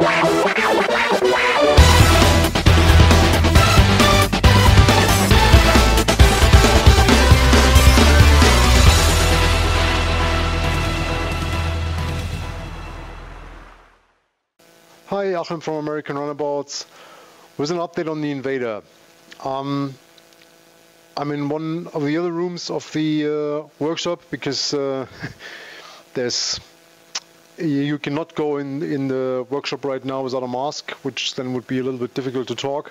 Hi, Achim from American Runabouts with an update on the Invader. I'm in one of the other rooms of the workshop because you cannot go in the workshop right now without a mask, which then would be a little bit difficult to talk,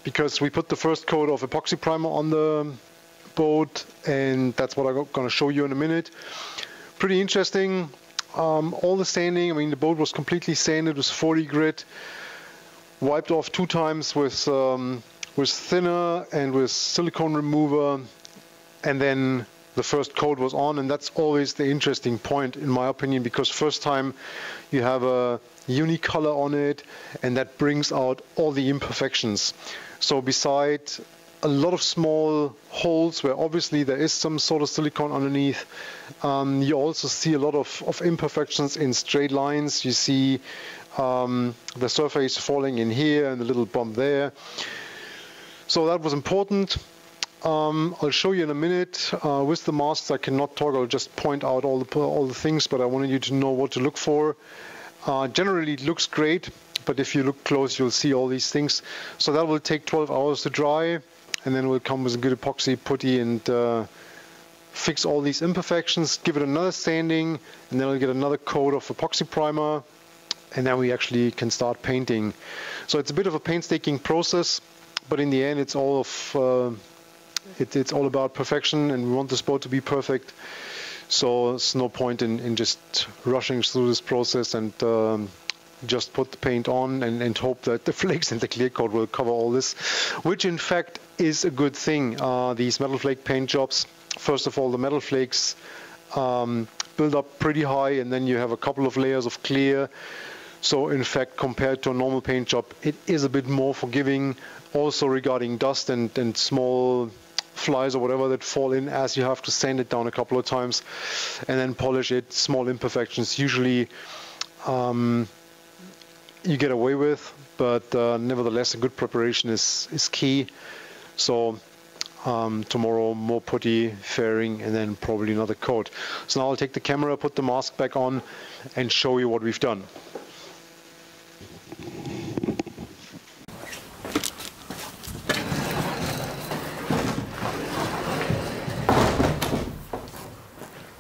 because we put the first coat of epoxy primer on the boat, and that's what I'm going to show you in a minute. Pretty interesting. All the sanding, I mean, the boat was completely sanded with 40 grit, wiped off 2 times with thinner and with silicone remover, and then the first coat was on. And that's always the interesting point, in my opinion, because first time you have a unique color on it, and that brings out all the imperfections. So beside a lot of small holes where obviously there is some sort of silicone underneath, you also see a lot of imperfections in straight lines. You see the surface falling in here and a little bump there. So that was important. I'll show you in a minute. With the masks I cannot talk, I'll just point out all the things, but I wanted you to know what to look for. Generally it looks great, but if you look close you'll see all these things. So that will take 12 hours to dry, and then we'll come with a good epoxy putty and fix all these imperfections, give it another sanding, and then we'll get another coat of epoxy primer, and then we actually can start painting. So it's a bit of a painstaking process, but in the end it's all about perfection, and we want this boat to be perfect. So there's no point in just rushing through this process and just put the paint on and hope that the flakes and the clear coat will cover all this, which in fact is a good thing. These metal flake paint jobs, first of all, the metal flakes build up pretty high, and then you have a couple of layers of clear. So in fact, compared to a normal paint job, it is a bit more forgiving, also regarding dust and small flies or whatever that fall in, as you have to sand it down a couple of times and then polish it. Small imperfections usually you get away with, but nevertheless a good preparation is key. So tomorrow more putty, fairing, and then probably another coat. So now I'll take the camera, put the mask back on, and show you what we've done.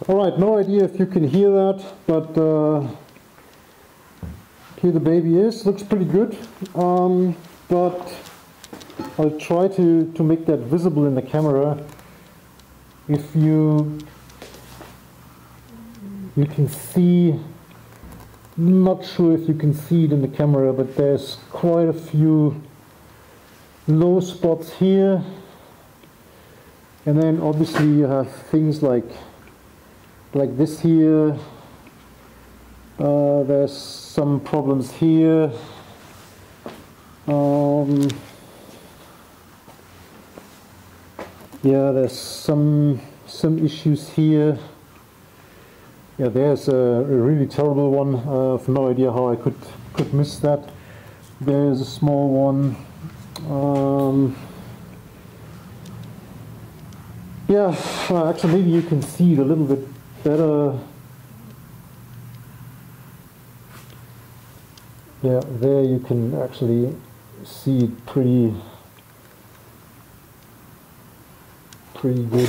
Alright, no idea if you can hear that, but here the baby is. Looks pretty good, but I'll try to make that visible in the camera. If you can see, not sure if you can see it in the camera, but there's quite a few low spots here, and then obviously you have things like this here. There's some problems here. Yeah, there's some issues here. Yeah, there's a really terrible one. I have no idea how I could miss that. There's a small one. Yeah, actually maybe you can see it a little bit better. Yeah, there you can actually see it pretty good.